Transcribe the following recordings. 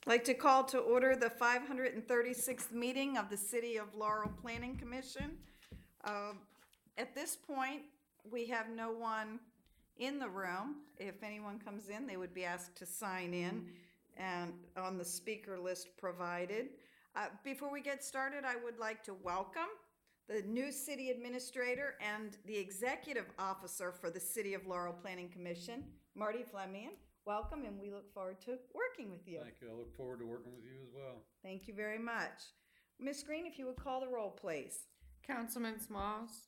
I'd like to call to order the 536th meeting of the City of Laurel Planning Commission. At this point, we have no one in the room. If anyone comes in, they would be asked to sign in and on the speaker list provided. Before we get started, I would like to welcome the new city administrator and the executive officer for the City of Laurel Planning Commission, Marty Fleming. Welcome, and we look forward to working with you. Thank you. I look forward to working with you as well. Thank you very much. Ms. Green, if you would call the roll, please. Councilman Smalls.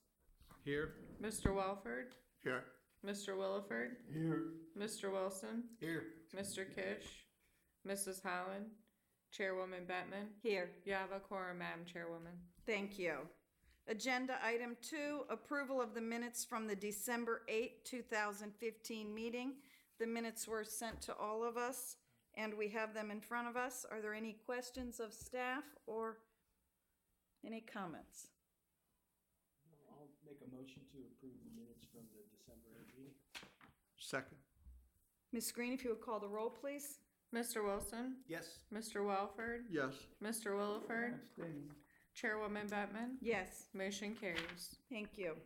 Here. Mr. Welford. Here. Mr. Williford. Here. Mr. Wilson. Here. Mr. Kish. Mrs. Holland. Chairwoman Bettman. Here. You have a quorum, Madam Chairwoman. Thank you. Agenda item 2, approval of the minutes from the December 8, 2015 meeting. The minutes were sent to all of us, and we have them in front of us. Are there any questions of staff or any comments? I'll make a motion to approve the minutes from the December 8th meeting. Second. Ms. Green, if you would call the roll, please. Mr. Wilson. Yes. Mr. Welford. Yes. Mr. Williford. Chairwoman Bettman. Yes. Motion carries. Thank you.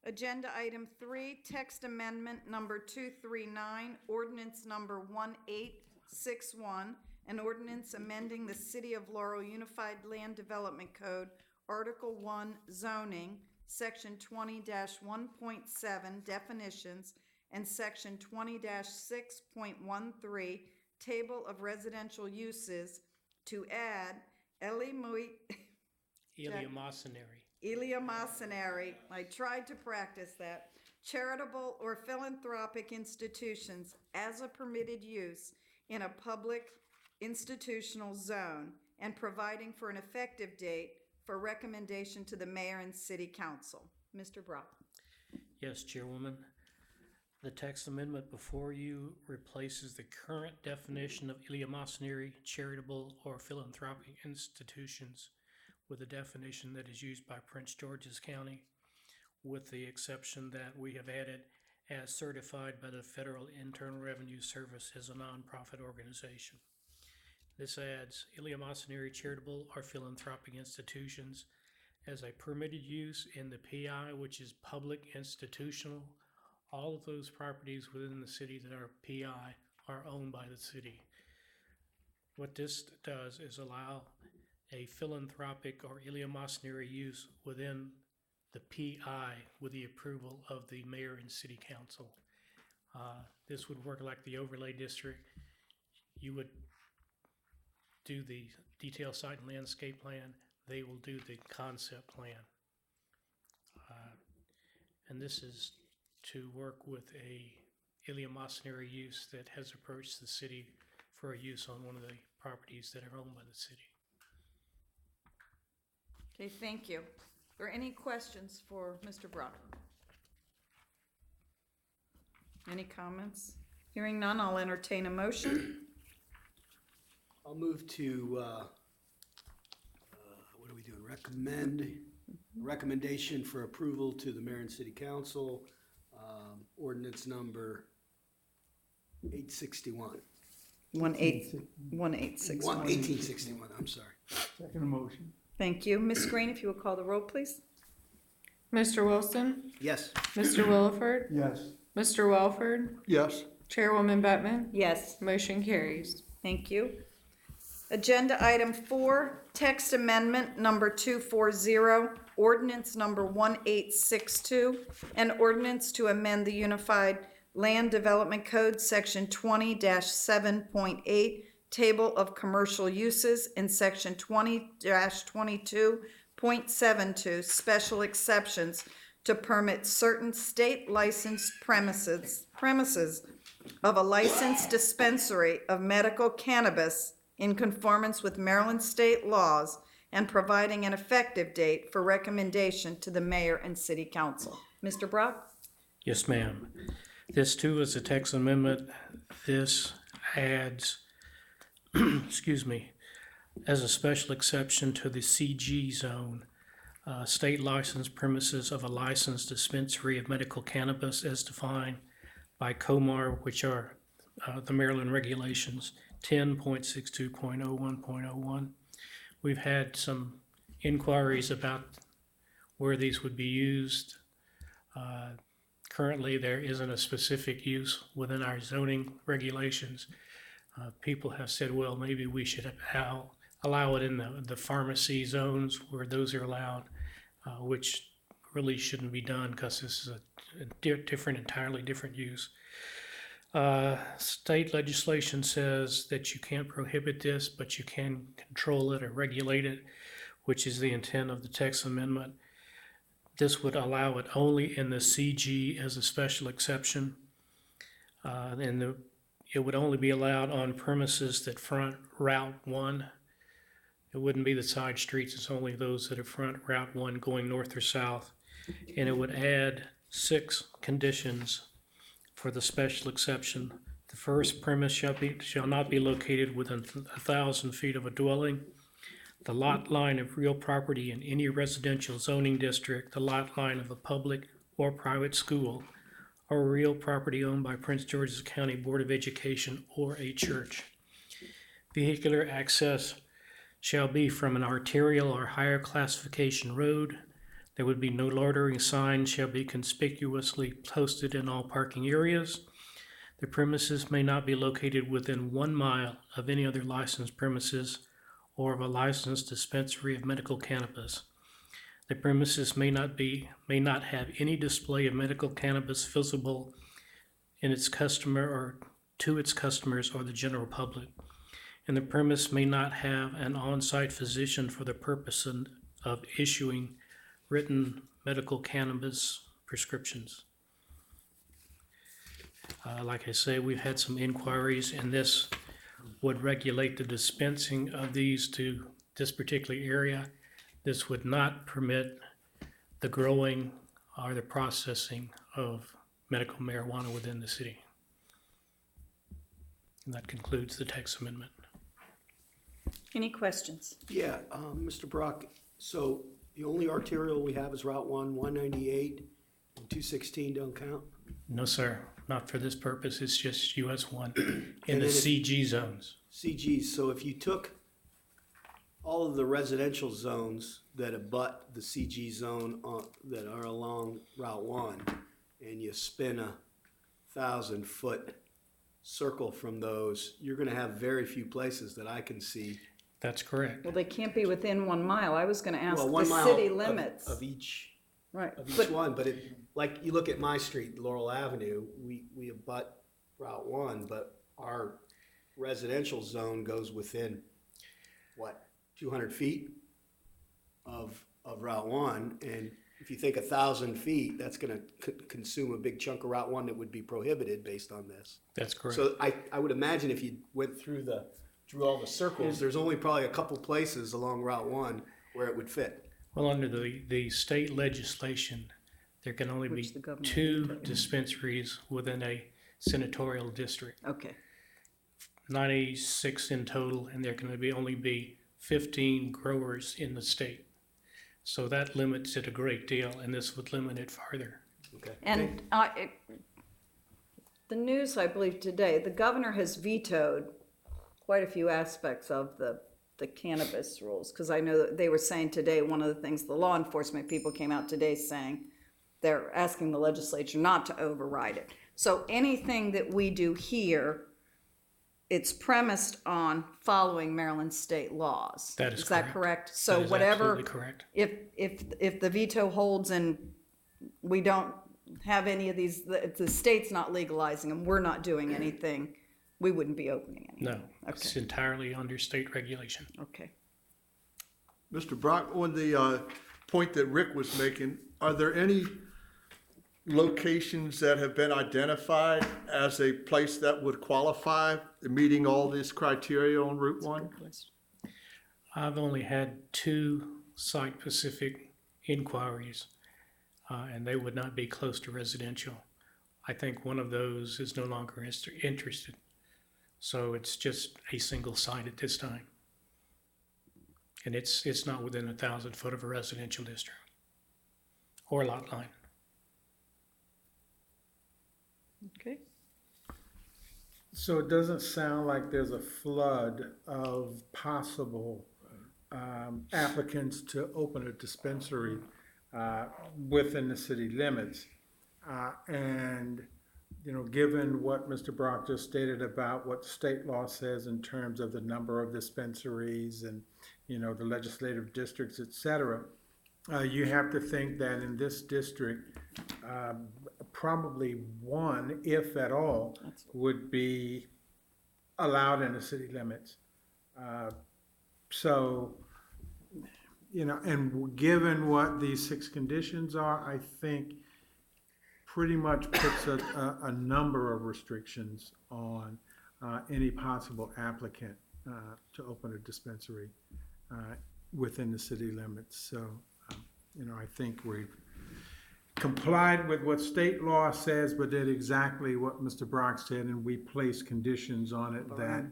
Agenda item 3, text amendment number 239, ordinance number 1861, an ordinance amending the City of Laurel Unified Land Development Code, Article 1, zoning, Section 20-1.7, definitions, and Section 20-6.13, table of residential uses, to add Eleemosynary, I tried to practice that, charitable or philanthropic institutions as a permitted use in a public institutional zone, and providing for an effective date for recommendation to the mayor and city council. Mr. Brock. Yes, Chairwoman. The text amendment before you replaces the current definition of Eleemosynary, charitable, or philanthropic institutions with a definition that is used by Prince George's County, with the exception that we have added as certified by the Federal Internal Revenue Service as a nonprofit organization. This adds Eleemosynary, charitable, or philanthropic institutions as a permitted use in the PI, which is public institutional. All of those properties within the city that are PI are owned by the city. What this does is allow a philanthropic or Eleemosynary use within the PI with the approval of the mayor and city council. This would work like the overlay district. You would do the detailed site and landscape plan. They will do the concept plan. And this is to work with a Eleemosynary use that has approached the city for a use on one of the properties that are owned by the city. Okay, thank you. Are there any questions for Mr. Brock? Any comments? Hearing none, I'll entertain a motion. I'll move to, what are we doing? Recommendation for approval to the mayor and city council, ordinance number 861. 1861. 1861, I'm sorry. Second motion. Thank you. Ms. Green, if you would call the roll, please. Mr. Wilson. Yes. Mr. Williford. Yes. Mr. Welford. Yes. Chairwoman Bettman. Yes. Motion carries. Thank you. Agenda item 4, text amendment number 240, ordinance number 1862, an ordinance to amend the Unified Land Development Code, Section 20-7.8, table of commercial uses, in Section 20-22.72, special exceptions to permit certain state licensed premises of a licensed dispensary of medical cannabis in conformance with Maryland state laws, and providing an effective date for recommendation to the mayor and city council. Mr. Brock? Yes, ma'am. This too is a text amendment. This adds, excuse me, as a special exception to the CG zone, state licensed premises of a licensed dispensary of medical cannabis as defined by COMAR, which are the Maryland regulations, 10.62.01.01. We've had some inquiries about where these would be used. Currently, there isn't a specific use within our zoning regulations. People have said, well, maybe we should allow it in the pharmacy zones where those are allowed, which really shouldn't be done because this is a entirely different use. State legislation says that you can't prohibit this, but you can control it or regulate it, which is the intent of the text amendment. This would allow it only in the CG as a special exception. It would only be allowed on premises that front Route 1. It wouldn't be the side streets, it's only those that are front Route 1 going north or south. And it would add 6 conditions for the special exception. The first premise shall not be located within 1,000 feet of a dwelling. The lot line of real property in any residential zoning district, the lot line of a public or private school, or real property owned by Prince George's County Board of Education or a church. Vehicular access shall be from an arterial or higher classification road. There would be no loitering signs shall be conspicuously posted in all parking areas. The premises may not be located within 1 mile of any other licensed premises or of a licensed dispensary of medical cannabis. The premises may not have any display of medical cannabis visible in its customer or to its customers or the general public. And the premise may not have an on-site physician for the purpose of issuing written medical cannabis prescriptions. Like I say, we've had some inquiries, and this would regulate the dispensing of these to this particular area. This would not permit the growing or the processing of medical marijuana within the city. And that concludes the text amendment. Any questions? Yeah, Mr. Brock, so the only arterial we have is Route 1, 198, and 216 don't count? No, sir, not for this purpose. It's just US 1 in And the then CG zones. CGs, so if you took all of the residential zones that abut the CG zone that are along Route 1, and you spin a 1,000-foot circle from those, you're gonna have very few places that I can see. That's correct. Well, they can't be within 1 mile. I was gonna ask Well, the 1 mile city of- limits. Of each Right, of each but, one, but like you look at my street, Laurel Avenue, we abut Route 1, but our residential zone goes within, what, 200 feet of Route 1, and if you think 1,000 feet, that's gonna consume a big chunk of Route 1 that would be prohibited based on this. That's correct. So I would imagine if you went through drew all the circles, there's only probably a couple places along Route 1 where it would fit. Well, under the state legislation, there can only be Which the governor 2 dictated. dispensaries within a senatorial district. okay, 96 in total, and there can only be 15 growers in the state. So that limits it a great deal, and this would limit it farther. Okay. and, the news, I believe today, the governor has vetoed quite a few aspects of the cannabis rules, because I know that they were saying today, one of the things, the law enforcement people came out today saying they're asking the legislature not to override it. So anything that we do here, it's premised on following Maryland state laws. That is Is that correct? That So is whatever, absolutely correct. if the veto holds and we don't have any of these, the state's not legalizing them, we're not doing anything, we wouldn't be opening any. No, it's Okay. entirely under state regulation. Okay. Mr. Brock, on the point that Rick was making, are there any locations that have been identified as a place that would qualify, meeting all this criteria on Route 1? I've only had 2 site-specific inquiries, and they would not be close to residential. I think one of those is no longer interested. So it's just a single site at this time. And it's not within 1,000 foot of a residential district or lot line. Okay. So it doesn't sound like there's a flood of possible applicants to open a dispensary within the city limits. And, you know, given what Mr. Brock just stated about what state law says in terms of the number of dispensaries and, you know, the legislative districts, et cetera, you have to think that in this district, probably one, if at all, would be allowed in the city limits. So, you know, and given what these 6 conditions are, I think pretty much puts a number of restrictions on any possible applicant to open a dispensary within the city limits. So, you know, I think we've complied with what state law says, but did exactly what Mr. Brock said, and we place conditions on it that,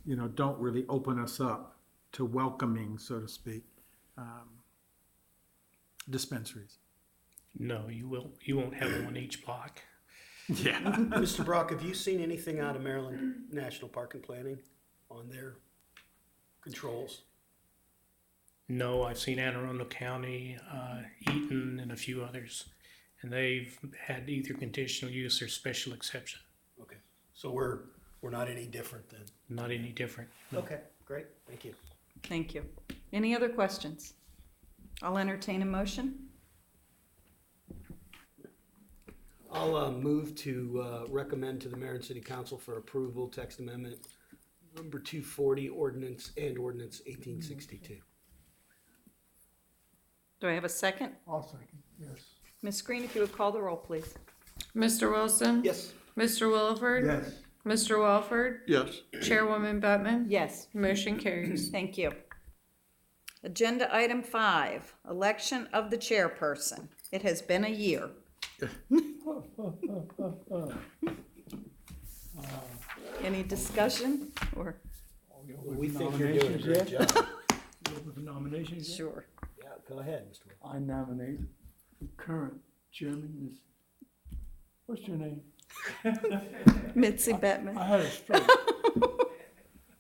you know, don't really open us up to welcoming, so to speak, dispensaries. No, you won't have one each block. Yeah. Mr. Brock, have you seen anything out of Maryland National Park and Planning on their controls? No, I've seen Anne Arundel County, Eaton, and a few others, and they've had either conditional use or special exception. Okay, so we're not any different then? Not any different. No. Okay, great, thank you. Thank you. Any other questions? I'll entertain a motion. I'll move to recommend to the mayor and city council for approval text amendment number 240 ordinance and ordinance 1862. Do I have a second? I'll second, yes. Ms. Green, if you would call the roll, please. Mr. Wilson? Yes. Mr. Williford? Yes. Mr. Walford? Yes. Chairwoman Bettman? Yes. Motion carries. Thank you. Agenda item 5, election of the chairperson. It has been a year. Any discussion or? We think you're doing a great job. Nominations? Sure. Yeah, go ahead, Mr. Will. I nominate the current chairman, Ms. What's your name? Mitzi Bettman. I had a stroke.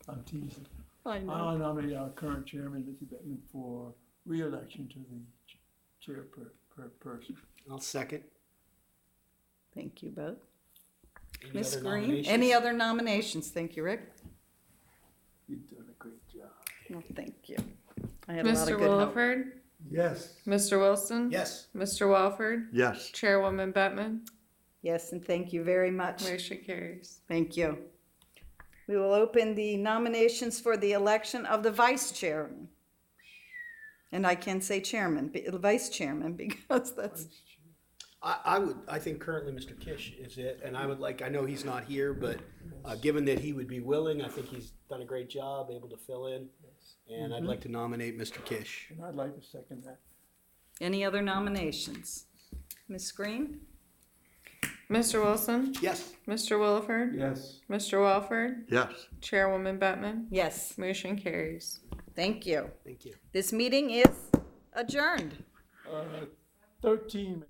I'm teasing. I know. I nominate our current chairman, Mr. Bettman, for re-election to the chairperson. I'll second. Thank you both. Any Ms. other Green, nominations? any other nominations? Thank you, Rick. You've done a great job. No, thank you. I had a lot Mr. of good help. Williford? Yes. Mr. Wilson? Yes. Mr. Walford? Yes. Chairwoman Bettman? Yes, and thank you very much. Motion carries. Thank you. We will open the nominations for the election of the vice chairman. And I can say chairman, vice chairman, because that's, I think currently Mr. Kish is it, and I would like, I know he's not here, but given that he would be willing, I think he's done a great job, able to fill in, and I'd like to nominate Mr. Kish. And I'd like to second that. any other nominations? Ms. Green? Mr. Wilson? Yes. Mr. Williford? Yes. Mr. Walford? Yes. Chairwoman Bettman? Yes, Motion carries. thank you. Thank you. This meeting is adjourned. 13